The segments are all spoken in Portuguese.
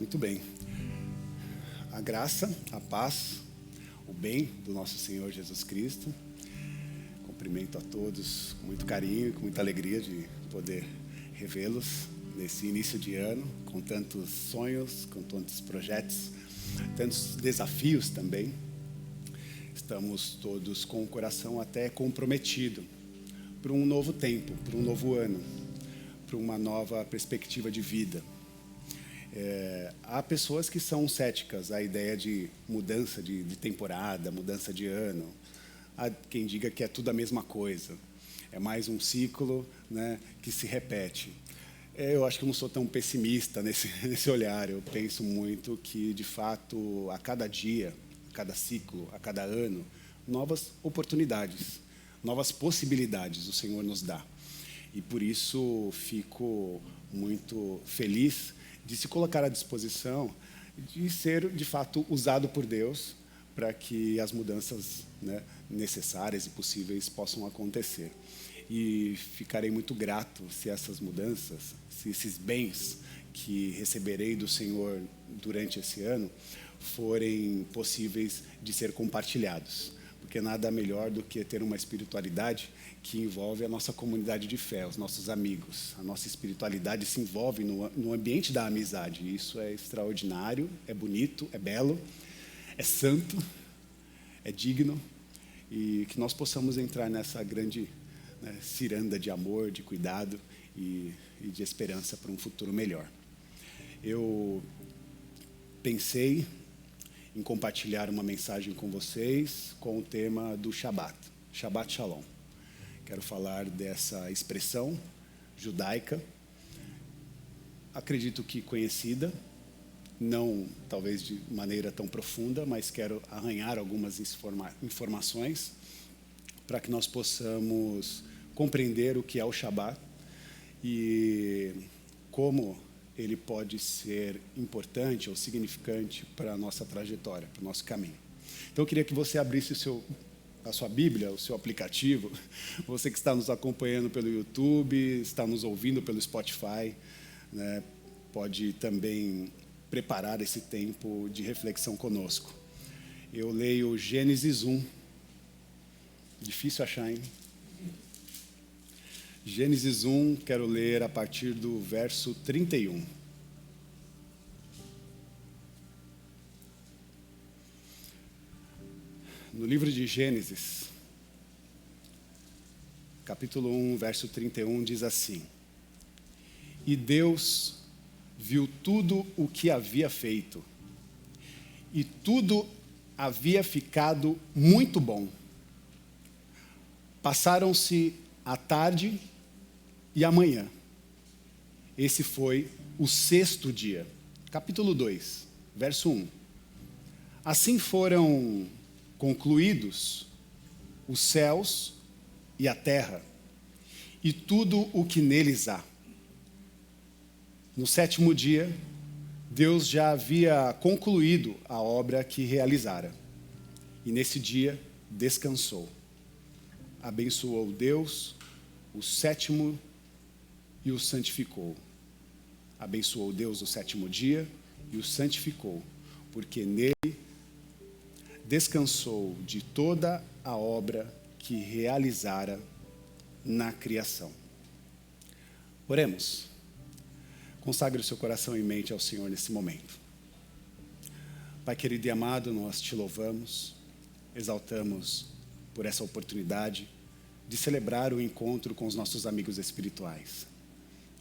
Muito bem. A graça, a paz, o bem do nosso Senhor Jesus Cristo. Cumprimento a todos com muito carinho e com muita alegria de poder revê-los nesse início de ano, com tantos sonhos, com tantos projetos, tantos desafios também. Estamos todos com o coração até comprometido para um novo tempo, para um novo ano, para uma nova perspectiva de vida. Há pessoas que são céticas à ideia de mudança de temporada, mudança de ano. Há quem diga que é tudo a mesma coisa. É mais um ciclo, né, que se repete. Eu acho que eu não sou tão pessimista nesse olhar. Eu penso muito que, de fato, a cada dia, a cada ciclo, a cada ano, novas oportunidades, novas possibilidades o Senhor nos dá. E por isso fico muito feliz de se colocar à disposição, de ser, de fato, usado por Deus para que as mudanças, né, necessárias e possíveis possam acontecer. E ficarei muito grato se essas mudanças, se esses bens que receberei do Senhor durante esse ano forem possíveis de ser compartilhados. Porque nada melhor do que ter uma espiritualidade que envolve a nossa comunidade de fé, os nossos amigos. A nossa espiritualidade se envolve no ambiente da amizade. Isso é extraordinário, é bonito, é belo, é santo, é digno. E que nós possamos entrar nessa grande, né, ciranda de amor, de cuidado e de esperança para um futuro melhor. Eu pensei em compartilhar uma mensagem com vocês com o tema do Shabat, Shabbat Shalom. Quero falar dessa expressão judaica, acredito que conhecida, não talvez de maneira tão profunda, mas quero arranhar algumas informações para que nós possamos compreender o que é o Shabat e como ele pode ser importante ou significante para a nossa trajetória, para o nosso caminho. Então, eu queria que você abrisse a sua Bíblia, o seu aplicativo, você que está nos acompanhando pelo YouTube, está nos ouvindo pelo Spotify, né, pode também preparar esse tempo de reflexão conosco. Eu leio Gênesis 1. Difícil achar, hein? Gênesis 1, quero ler a partir do verso 31. No livro de Gênesis, capítulo 1, verso 31, diz assim: E Deus viu tudo o que havia feito, e tudo havia ficado muito bom. Passaram-se a tarde e a manhã. Esse foi o sexto dia. Capítulo 2, verso 1. Assim foram concluídos os céus e a terra, e tudo o que neles há. No sétimo dia, Deus já havia concluído a obra que realizara. E nesse dia, descansou. Abençoou Deus o sétimo e o santificou. Abençoou Deus o sétimo dia e o santificou, porque nele descansou de toda a obra que realizara na criação. Oremos. Consagre o seu coração e mente ao Senhor nesse momento. Pai querido e amado, nós te louvamos, exaltamos por essa oportunidade de celebrar o encontro com os nossos amigos espirituais.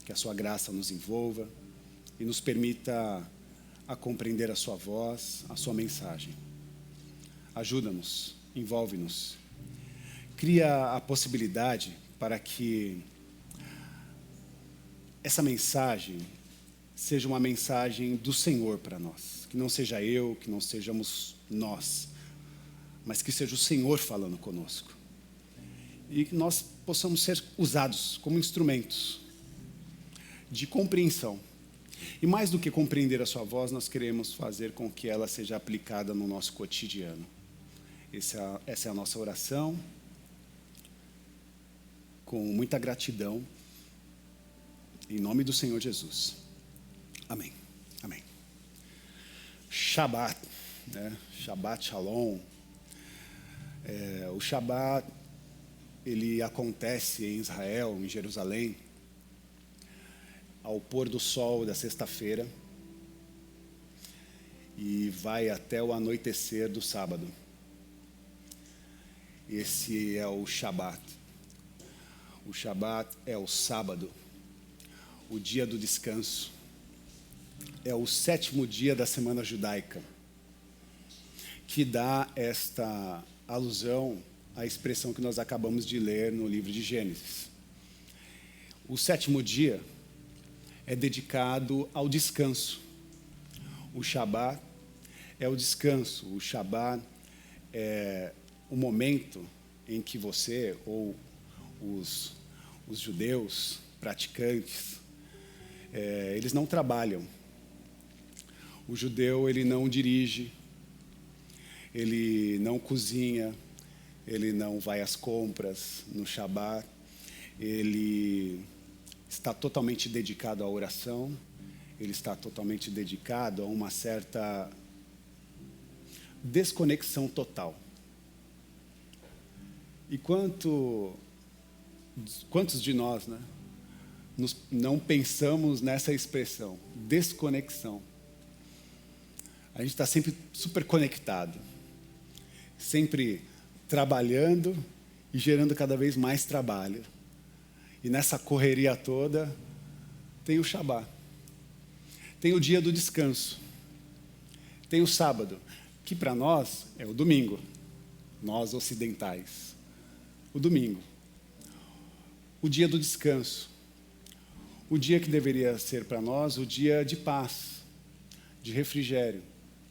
Que a sua graça nos envolva e nos permita a compreender a sua voz, a sua mensagem. Ajuda-nos, envolve-nos. Cria a possibilidade para que essa mensagem seja uma mensagem do Senhor para nós. Que não seja eu, que não sejamos nós, mas que seja o Senhor falando conosco. E que nós possamos ser usados como instrumentos de compreensão. E mais do que compreender a sua voz, nós queremos fazer com que ela seja aplicada no nosso cotidiano. Essa é a nossa oração, com muita gratidão, em nome do Senhor Jesus. Amém. Amém. Shabat, né? Shabat Shalom. O Shabat, ele acontece em Israel, em Jerusalém, ao pôr do sol da sexta-feira e vai até o anoitecer do sábado. Esse é o Shabat. O Shabat é o sábado, o dia do descanso. É o 7º dia da semana judaica, que dá esta alusão à expressão que nós acabamos de ler no livro de Gênesis. O 7º dia é dedicado ao descanso. O Shabat é o descanso. O Shabat é o momento em que você ou os judeus praticantes, eles não trabalham. O judeu, ele não dirige, ele não cozinha, ele não vai às compras no Shabat, ele está totalmente dedicado à oração, ele está totalmente dedicado a uma certa desconexão total. E quantos de nós, né, não pensamos nessa expressão, desconexão? A gente está sempre super conectado, sempre trabalhando e gerando cada vez mais trabalho. E nessa correria toda, tem o Shabat. Tem o dia do descanso. Tem o sábado, que para nós é o domingo, nós ocidentais. O domingo. O dia do descanso. O dia que deveria ser para nós o dia de paz, de refrigério,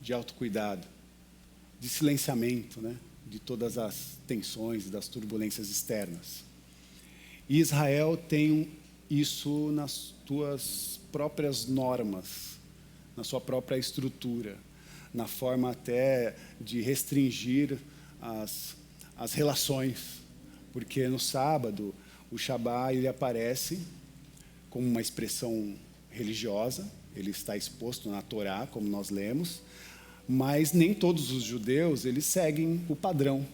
de autocuidado, de silenciamento, né, de todas as tensões, das turbulências externas. E Israel tem isso nas suas próprias normas, na sua própria estrutura, na forma até de restringir as relações, porque no sábado o Shabat ele aparece como uma expressão religiosa, ele está exposto na Torá, como nós lemos, mas nem todos os judeus eles seguem o padrão,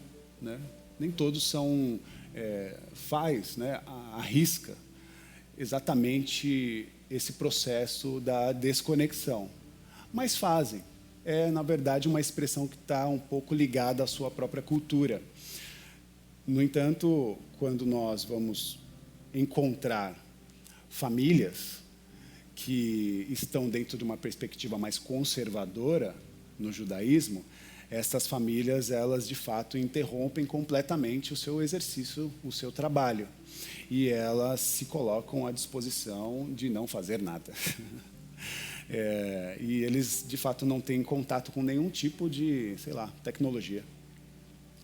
né? Nem todos são né, à risca exatamente esse processo da desconexão, mas fazem. É, na verdade, uma expressão que está um pouco ligada à sua própria cultura. No entanto, quando nós vamos encontrar famílias que estão dentro de uma perspectiva mais conservadora no judaísmo, essas famílias, elas de fato interrompem completamente o seu exercício, o seu trabalho, e elas se colocam à disposição de não fazer nada. E eles de fato não têm contato com nenhum tipo de, sei lá, tecnologia.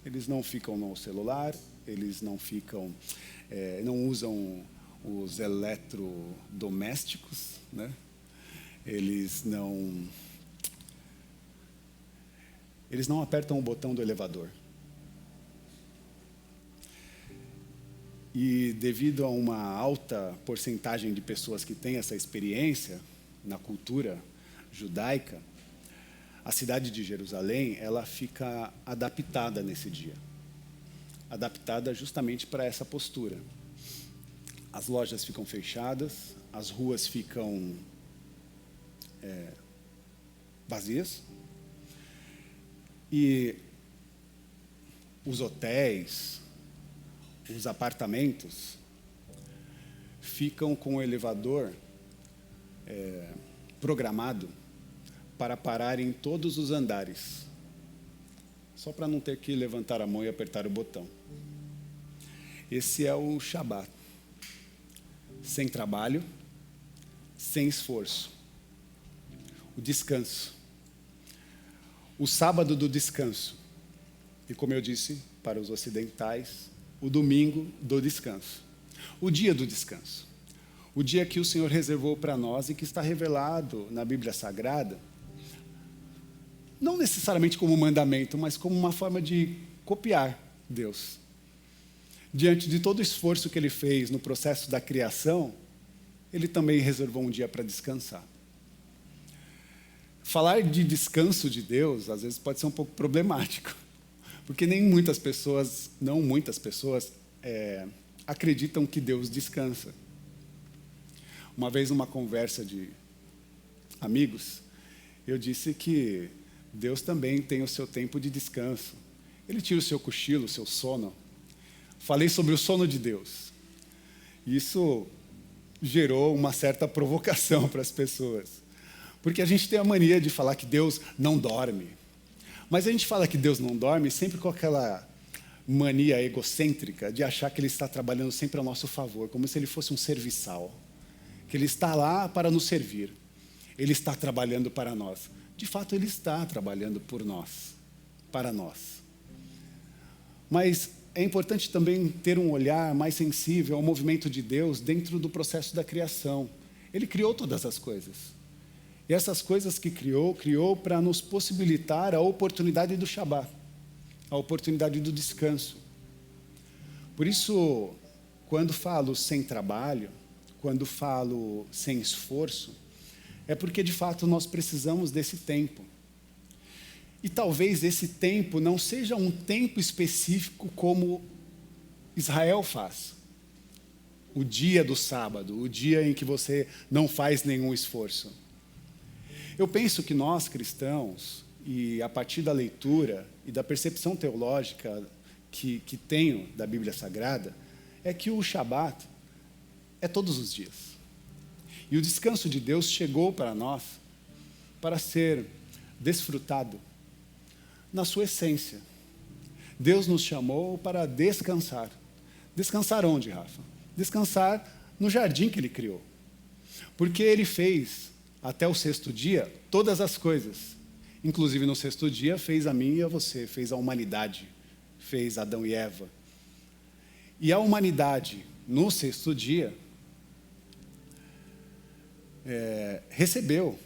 Eles não ficam no celular, eles não ficam, não usam os eletrodomésticos, né? Eles não apertam o botão do elevador. E devido a uma alta porcentagem de pessoas que têm essa experiência na cultura judaica, a cidade de Jerusalém, ela fica adaptada nesse dia. Adaptada justamente para essa postura. As lojas ficam fechadas, as ruas ficam vazias, e os hotéis, os apartamentos, ficam com o elevador programado para parar em todos os andares, só para não ter que levantar a mão e apertar o botão. Esse é o Shabat. Sem trabalho, sem esforço. O descanso. O sábado do descanso. E como eu disse, para os ocidentais, o domingo do descanso. O dia do descanso. O dia que o Senhor reservou para nós e que está revelado na Bíblia Sagrada, não necessariamente como mandamento, mas como uma forma de copiar Deus. Diante de todo o esforço que Ele fez no processo da criação, Ele também reservou um dia para descansar. falar de descanso de Deus, às vezes pode ser um pouco problemático, porque não muitas pessoas acreditam que Deus descansa. Uma vez, numa conversa de amigos, eu disse que Deus também tem o seu tempo de descanso. Ele tira o seu cochilo, o seu sono. Falei sobre o sono de Deus. Isso gerou uma certa provocação para as pessoas. Porque a gente tem a mania de falar que Deus não dorme. Mas a gente fala que Deus não dorme sempre com aquela mania egocêntrica de achar que Ele está trabalhando sempre a nosso favor, como se Ele fosse um serviçal. Que Ele está lá para nos servir. Ele está trabalhando para nós. De fato, Ele está trabalhando por nós, para nós. Mas é importante também ter um olhar mais sensível ao movimento de Deus dentro do processo da criação. Ele criou todas as coisas. E essas coisas que criou para nos possibilitar a oportunidade do Shabat, a oportunidade do descanso. Por isso, quando falo sem trabalho, quando falo sem esforço, é porque, de fato, nós precisamos desse tempo. E talvez esse tempo não seja um tempo específico como Israel faz. O dia do sábado, o dia em que você não faz nenhum esforço. Eu penso que nós, cristãos, e a partir da leitura e da percepção teológica que tenho da Bíblia Sagrada, é que o Shabat é todos os dias. E o descanso de Deus chegou para nós para ser desfrutado na sua essência. Deus nos chamou para descansar. Descansar onde, Rafa? Descansar no jardim que Ele criou. Porque Ele fez, até o 6º dia, todas as coisas. Inclusive no 6º dia fez a mim e a você, fez a humanidade, fez Adão e Eva. E a humanidade, no 6º dia, recebeu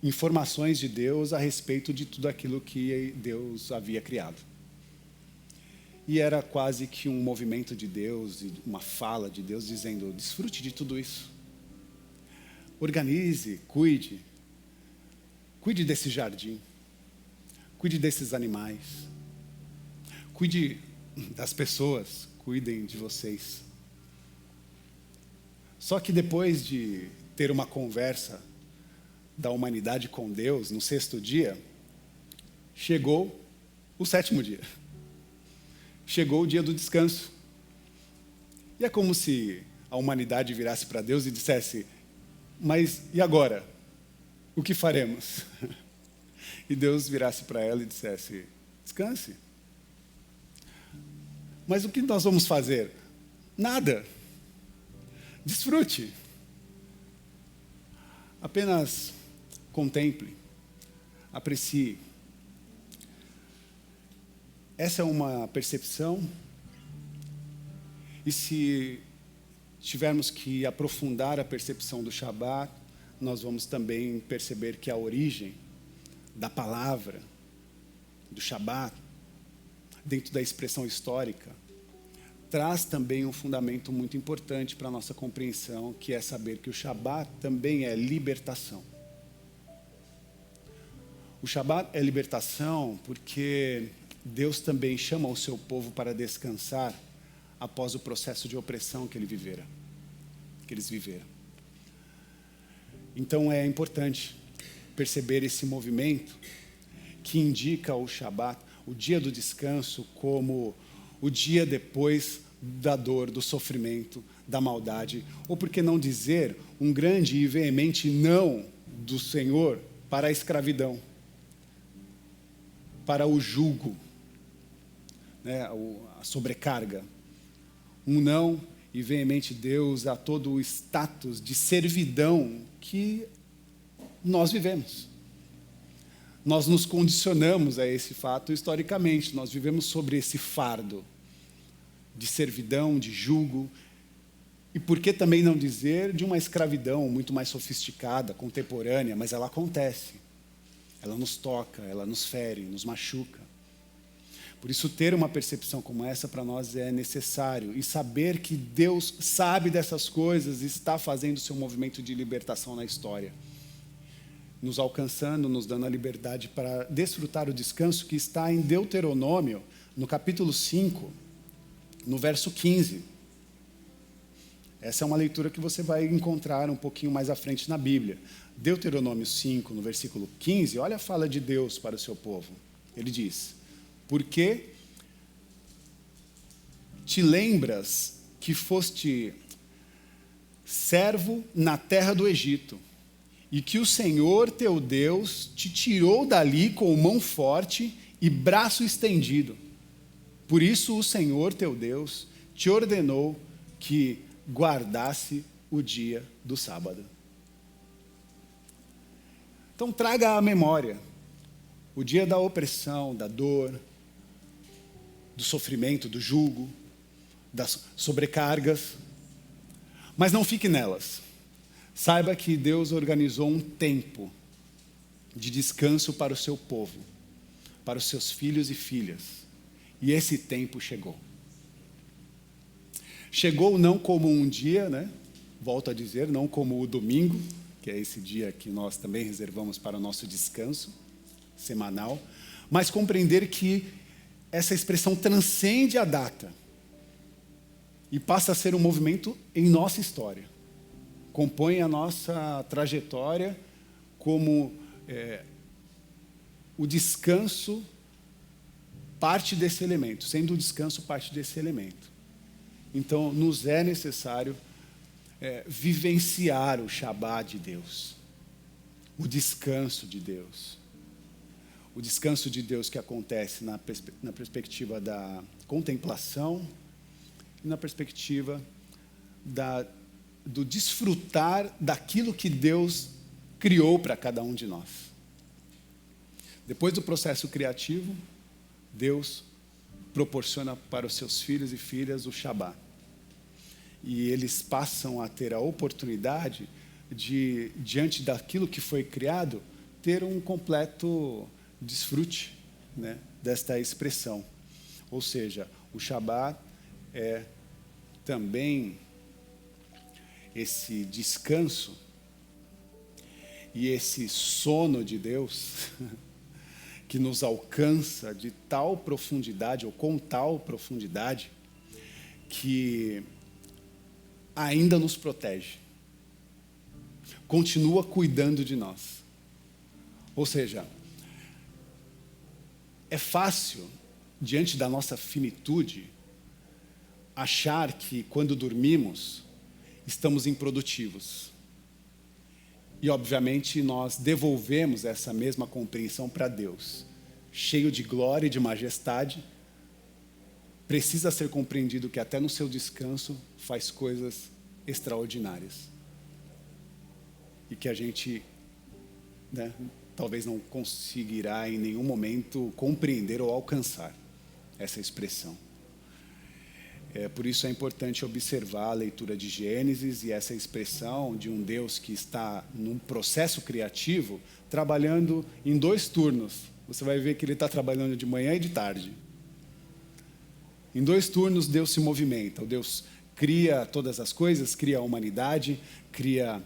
informações de Deus a respeito de tudo aquilo que Deus havia criado. E era quase que um movimento de Deus, uma fala de Deus dizendo: desfrute de tudo isso. Organize, cuide desse jardim, cuide desses animais, cuide das pessoas, cuidem de vocês. Só que depois de ter uma conversa da humanidade com Deus, no 6º dia, chegou o 7º dia. Chegou o dia do descanso. E é como se a humanidade virasse para Deus e dissesse: mas e agora? O que faremos? E Deus virasse para ela e dissesse: descanse. Mas o que nós vamos fazer? Nada. Desfrute. Apenas contemple, aprecie. Essa é uma percepção. E se tivermos que aprofundar a percepção do Shabat, nós vamos também perceber que a origem da palavra, do Shabat, dentro da expressão histórica, traz também um fundamento muito importante para a nossa compreensão, que é saber que o Shabat também é libertação. O Shabat é libertação porque Deus também chama o seu povo para descansar após o processo de opressão que eles viveram. Então é importante perceber esse movimento que indica o Shabat, o dia do descanso, como o dia depois da dor, do sofrimento, da maldade, ou por que não dizer um grande e veemente não do Senhor para a escravidão, para o jugo, né, a sobrecarga. Um não e veemente Deus a todo o status de servidão que nós vivemos. Nós nos condicionamos a esse fato historicamente, nós vivemos sobre esse fardo de servidão, de jugo, e por que também não dizer de uma escravidão muito mais sofisticada, contemporânea, mas ela acontece, ela nos toca, ela nos fere, nos machuca. Por isso, ter uma percepção como essa para nós é necessário, e saber que Deus sabe dessas coisas e está fazendo o seu movimento de libertação na história. nos alcançando, nos dando a liberdade para desfrutar o descanso que está em Deuteronômio, no capítulo 5, no verso 15. Essa é uma leitura que você vai encontrar um pouquinho mais à frente na Bíblia. Deuteronômio 5, no versículo 15, olha a fala de Deus para o seu povo. Ele diz: porque te lembras que foste servo na terra do Egito, e que o Senhor teu Deus te tirou dali com mão forte e braço estendido. Por isso o Senhor teu Deus te ordenou que guardasse o dia do sábado. Então traga à memória o dia da opressão, da dor, do sofrimento, do jugo, das sobrecargas, mas não fique nelas. Saiba que Deus organizou um tempo de descanso para o seu povo, para os seus filhos e filhas, e esse tempo chegou. Chegou não como um dia, né? Volto a dizer, não como o domingo, que é esse dia que nós também reservamos para o nosso descanso semanal, mas compreender que essa expressão transcende a data e passa a ser um movimento em nossa história. Compõe a nossa trajetória como o descanso parte desse elemento, sendo o descanso parte desse elemento. Então, nos é necessário vivenciar o Shabá de Deus, o descanso de Deus. O descanso de Deus que acontece na perspectiva da contemplação e na perspectiva do desfrutar daquilo que Deus criou para cada um de nós. Depois do processo criativo, Deus proporciona para os seus filhos e filhas o Shabá. E eles passam a ter a oportunidade de, diante daquilo que foi criado, ter um completo desfrute, né, desta expressão. Ou seja, o Shabá é também esse descanso e esse sono de Deus que nos alcança de tal profundidade, ou com tal profundidade, que ainda nos protege, continua cuidando de nós. Ou seja, é fácil, diante da nossa finitude, achar que quando dormimos, estamos improdutivos. E, obviamente, nós devolvemos essa mesma compreensão para Deus. Cheio de glória e de majestade, precisa ser compreendido que até no seu descanso faz coisas extraordinárias. E que a gente, né, talvez não conseguirá em nenhum momento compreender ou alcançar essa expressão. Por isso é importante observar a leitura de Gênesis e essa expressão de um Deus que está num processo criativo, trabalhando em 2 turnos. Você vai ver que ele está trabalhando de manhã e de tarde. Em 2 turnos Deus se movimenta. O Deus cria todas as coisas, cria a humanidade, cria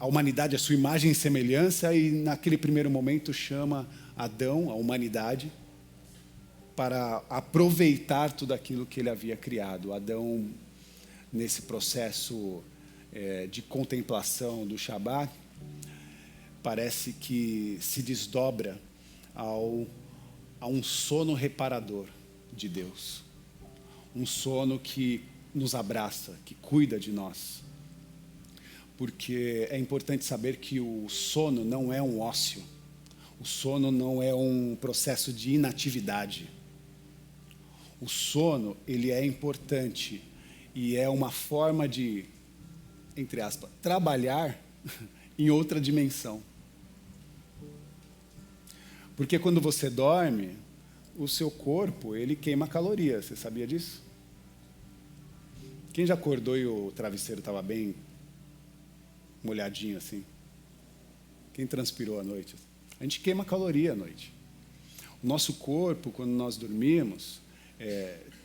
a humanidade à sua imagem e semelhança, e naquele primeiro momento chama Adão, a humanidade, para aproveitar tudo aquilo que ele havia criado. Adão, nesse processo de contemplação do Shabá, parece que se desdobra a um sono reparador de Deus. Um sono que nos abraça, que cuida de nós. Porque é importante saber que o sono não é um ócio. O sono não é um processo de inatividade. O sono, ele é importante e é uma forma de, entre aspas, trabalhar em outra dimensão. Porque quando você dorme, o seu corpo, ele queima calorias. Você sabia disso? Quem já acordou e o travesseiro estava bem molhadinho assim? Quem transpirou à noite? A gente queima caloria à noite. O nosso corpo, quando nós dormimos,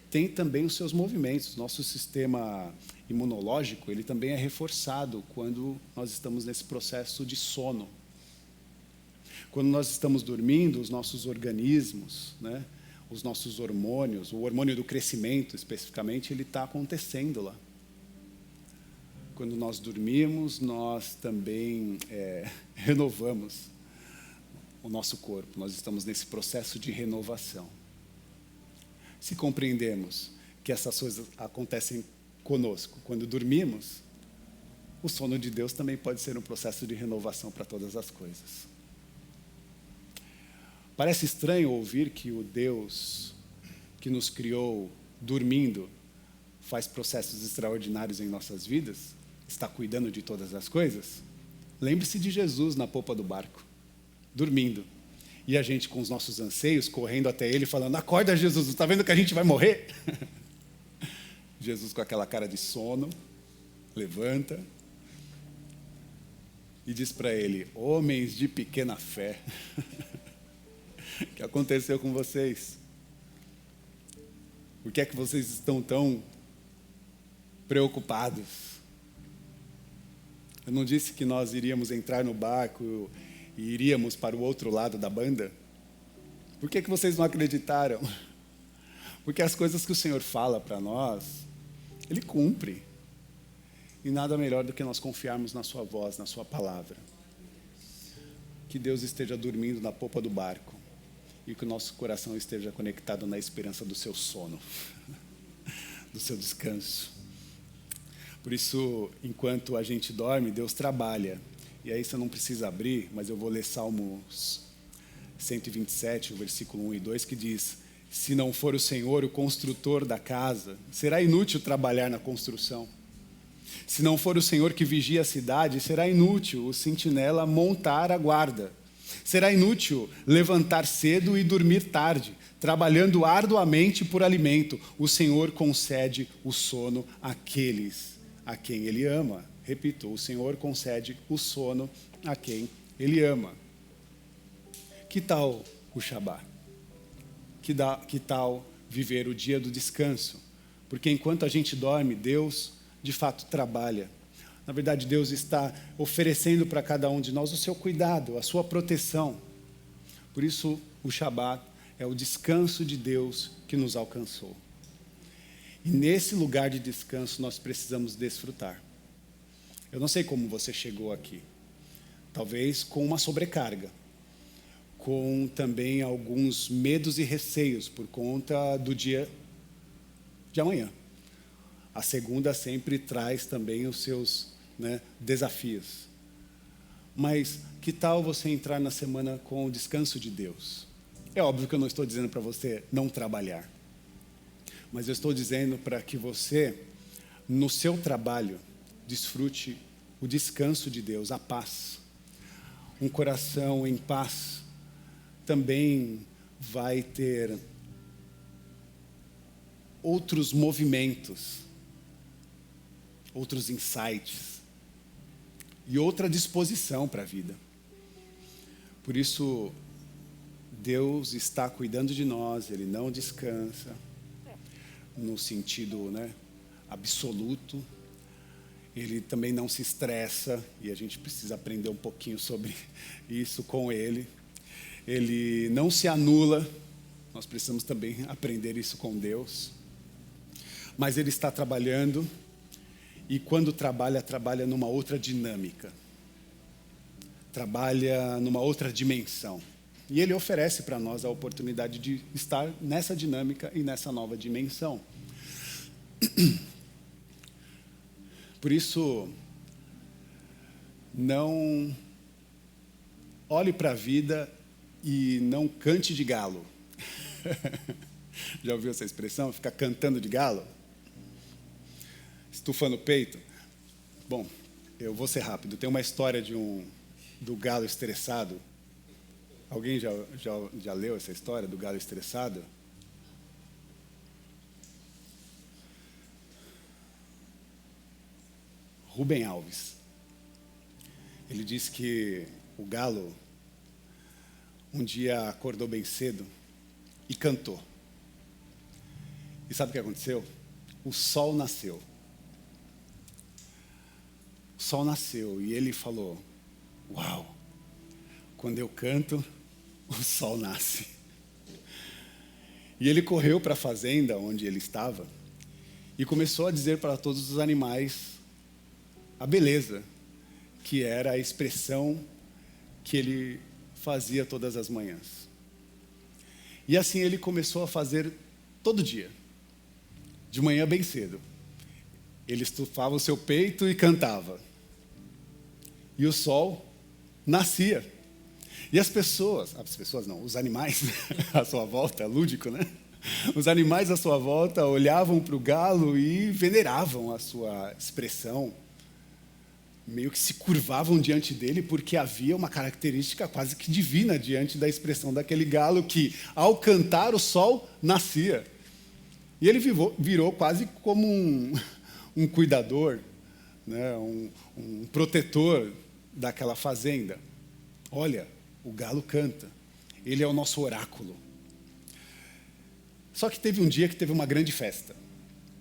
tem também os seus movimentos. Nosso sistema imunológico, ele também é reforçado quando nós estamos nesse processo de sono. Quando nós estamos dormindo, os nossos organismos, né, os nossos hormônios, o hormônio do crescimento especificamente, ele está acontecendo lá. Quando nós dormimos, nós também renovamos o nosso corpo. Nós estamos nesse processo de renovação. Se compreendemos que essas coisas acontecem conosco quando dormimos, o sono de Deus também pode ser um processo de renovação para todas as coisas. Parece estranho ouvir que o Deus que nos criou dormindo faz processos extraordinários em nossas vidas, está cuidando de todas as coisas. Lembre-se de Jesus na popa do barco, dormindo. E a gente com os nossos anseios, correndo até ele, falando: acorda, Jesus, está vendo que a gente vai morrer? Jesus com aquela cara de sono, levanta e diz para ele: homens de pequena fé, o que aconteceu com vocês? Por que é que vocês estão tão preocupados? Eu não disse que nós iríamos entrar no barco e iríamos para o outro lado da banda? Por que vocês não acreditaram? Porque as coisas que o Senhor fala para nós, Ele cumpre. E nada melhor do que nós confiarmos na sua voz, na sua palavra. Que Deus esteja dormindo na popa do barco e que o nosso coração esteja conectado na esperança do seu sono, do seu descanso. Por isso, enquanto a gente dorme, Deus trabalha. E aí você não precisa abrir, mas eu vou ler Salmos 127, o versículo 1 e 2, que diz: se não for o Senhor o construtor da casa, será inútil trabalhar na construção. Se não for o Senhor que vigia a cidade, será inútil o sentinela montar a guarda. Será inútil levantar cedo e dormir tarde, trabalhando arduamente por alimento. O Senhor concede o sono àqueles a quem Ele ama. Repito, o Senhor concede o sono a quem Ele ama. Que tal o Shabá? Que tal viver o dia do descanso? Porque enquanto a gente dorme, Deus, de fato, trabalha. Na verdade, Deus está oferecendo para cada um de nós o seu cuidado, a sua proteção. Por isso, o Shabá é o descanso de Deus que nos alcançou. E nesse lugar de descanso, nós precisamos desfrutar. Eu não sei como você chegou aqui. Talvez com uma sobrecarga, com também alguns medos e receios por conta do dia de amanhã. A segunda sempre traz também os seus desafios. Mas que tal você entrar na semana com o descanso de Deus? É óbvio que eu não estou dizendo para você não trabalhar. Mas eu estou dizendo para que você, no seu trabalho, desfrute o descanso de Deus, a paz. Um coração em paz também vai ter outros movimentos, outros insights e outra disposição para a vida. Por isso, Deus está cuidando de nós, Ele não descansa no sentido absoluto. Ele também não se estressa, e a gente precisa aprender um pouquinho sobre isso com Ele. Ele não se anula, nós precisamos também aprender isso com Deus. Mas Ele está trabalhando, e quando trabalha numa outra dinâmica. Trabalha numa outra dimensão. E Ele oferece para nós a oportunidade de estar nessa dinâmica e nessa nova dimensão. Por isso, não olhe para a vida e não cante de galo. Já ouviu essa expressão? Ficar cantando de galo? Estufando o peito? Bom, eu vou ser rápido. Tem uma história do galo estressado. Alguém já leu essa história do galo estressado? Rubem Alves. Ele diz que o galo um dia acordou bem cedo e cantou. E sabe o que aconteceu? O sol nasceu. O sol nasceu e ele falou: uau, quando eu canto, o sol nasce. E ele correu para a fazenda onde ele estava e começou a dizer para todos os animais a beleza que era a expressão que ele fazia todas as manhãs. E assim ele começou a fazer todo dia, de manhã bem cedo. Ele estufava o seu peito e cantava. E o sol nascia. E as pessoas não, os animais à sua volta, lúdico, né? Os animais à sua volta olhavam para o galo e veneravam a sua expressão. Meio que se curvavam diante dele, porque havia uma característica quase que divina diante da expressão daquele galo que, ao cantar, o sol nascia. E ele virou quase como um cuidador, né? um protetor daquela fazenda. Olha, o galo canta, ele é o nosso oráculo. Só que teve um dia que teve uma grande festa,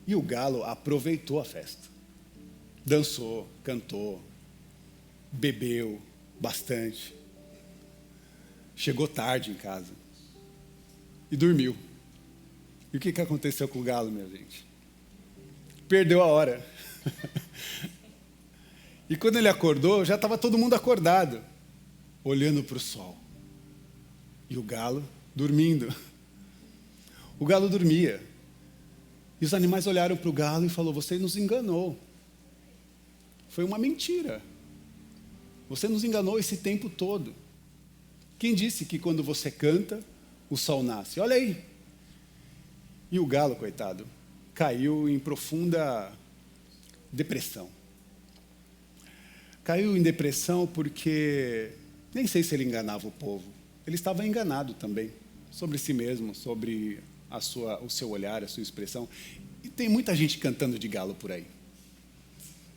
e o galo aproveitou a festa. Dançou, cantou, bebeu bastante. Chegou tarde em casa e dormiu. E o que aconteceu com o galo, minha gente? Perdeu a hora. E quando ele acordou, já estava todo mundo acordado, olhando para o sol. E o galo dormindo. O galo dormia. E os animais olharam para o galo e falaram: você nos enganou. Foi uma mentira. Você nos enganou esse tempo todo. Quem disse que quando você canta, o sol nasce? Olha aí. E o galo, coitado, caiu em profunda depressão. Caiu em depressão porque, nem sei se ele enganava o povo, ele estava enganado também, sobre si mesmo, sobre o seu olhar, a sua expressão. E tem muita gente cantando de galo por aí,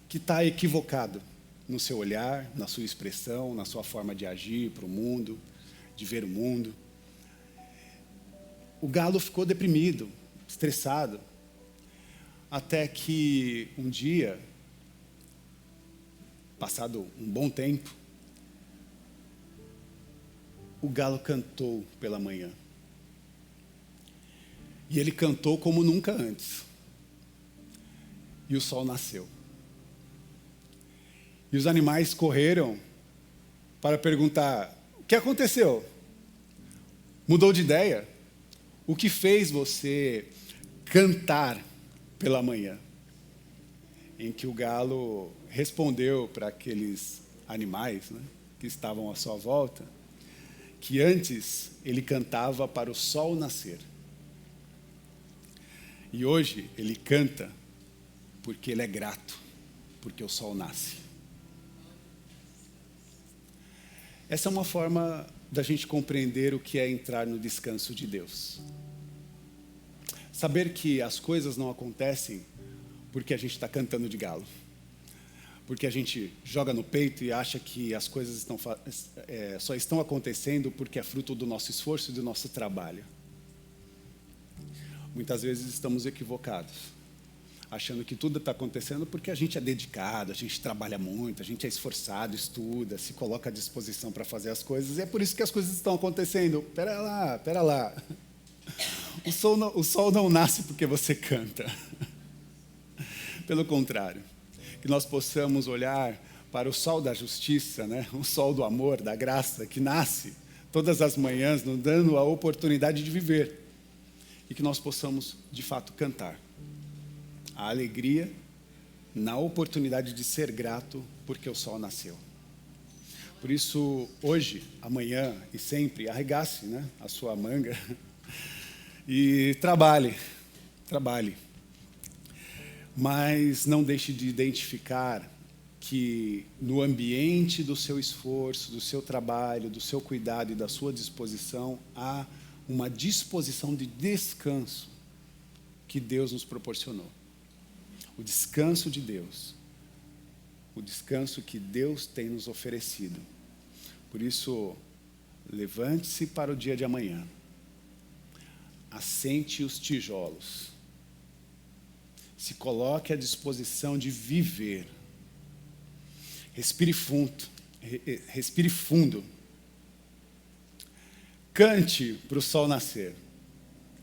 que está equivocado no seu olhar, na sua expressão, na sua forma de agir para o mundo, de ver o mundo. O galo ficou deprimido, estressado, até que um dia, passado um bom tempo, o galo cantou pela manhã. E ele cantou como nunca antes. E o sol nasceu. E os animais correram para perguntar: o que aconteceu? Mudou de ideia? O que fez você cantar pela manhã? Em que o galo respondeu para aqueles animais, né, que estavam à sua volta, que antes ele cantava para o sol nascer. E hoje ele canta porque ele é grato, porque o sol nasce. Essa é uma forma da gente compreender o que é entrar no descanso de Deus. Saber que as coisas não acontecem porque a gente está cantando de galo. Porque a gente joga no peito e acha que as coisas só estão acontecendo porque é fruto do nosso esforço e do nosso trabalho. Muitas vezes estamos equivocados, achando que tudo está acontecendo porque a gente é dedicado, a gente trabalha muito, a gente é esforçado, estuda, se coloca à disposição para fazer as coisas, e é por isso que as coisas estão acontecendo. Pera lá. O sol não nasce porque você canta. Pelo contrário, que nós possamos olhar para o sol da justiça, né? O sol do amor, da graça, que nasce todas as manhãs, nos dando a oportunidade de viver. E que nós possamos, de fato, cantar a alegria na oportunidade de ser grato porque o sol nasceu. Por isso, hoje, amanhã e sempre, arregace, né, a sua manga e trabalhe. Mas não deixe de identificar que no ambiente do seu esforço, do seu trabalho, do seu cuidado e da sua disposição, há uma disposição de descanso que Deus nos proporcionou. O descanso de Deus. O descanso que Deus tem nos oferecido. Por isso, levante-se para o dia de amanhã. Assente os tijolos. Se coloque à disposição de viver. Respire fundo. cante para o sol nascer.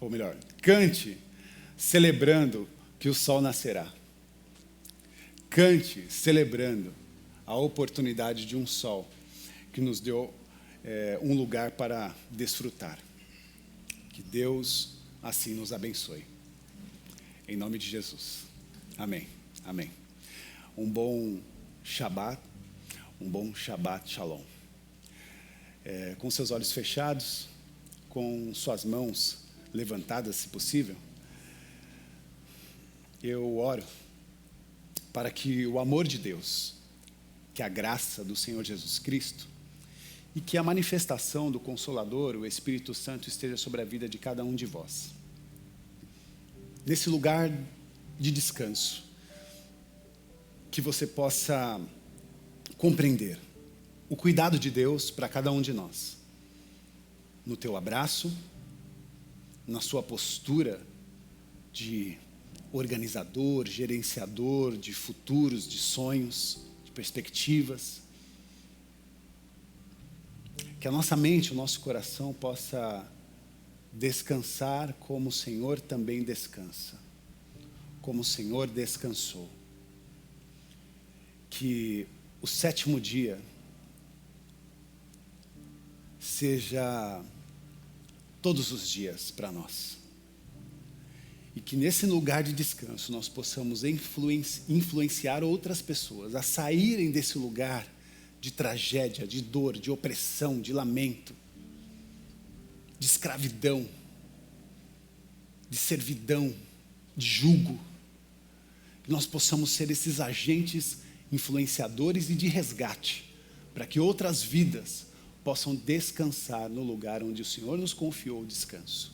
Ou melhor, cante celebrando que o sol nascerá. Cante celebrando a oportunidade de um sol que nos deu um lugar para desfrutar. Que Deus assim nos abençoe. Em nome de Jesus. Amém. Amém. Um bom Shabat Shalom. Com seus olhos fechados, com suas mãos levantadas, se possível, eu oro para que o amor de Deus, que a graça do Senhor Jesus Cristo e que a manifestação do Consolador, o Espírito Santo, esteja sobre a vida de cada um de vós. Nesse lugar de descanso, que você possa compreender o cuidado de Deus para cada um de nós. No teu abraço, na sua postura de organizador, gerenciador de futuros, de sonhos, de perspectivas. Que a nossa mente, o nosso coração possa descansar como o Senhor também descansa. Como o Senhor descansou. Que o 7º dia seja todos os dias para nós. E que nesse lugar de descanso nós possamos influenciar outras pessoas a saírem desse lugar de tragédia, de dor, de opressão, de lamento, de escravidão, de servidão, de jugo. Que nós possamos ser esses agentes influenciadores e de resgate, para que outras vidas possam descansar no lugar onde o Senhor nos confiou o descanso.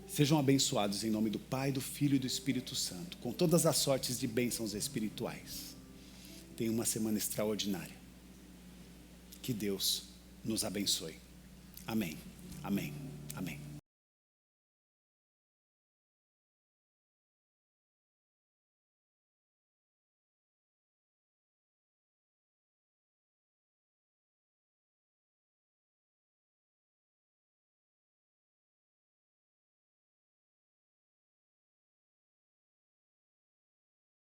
Sejam abençoados em nome do Pai, do Filho e do Espírito Santo, com todas as sortes de bênçãos espirituais. Tenham uma semana extraordinária. Que Deus nos abençoe. Amém. Amém. Amém.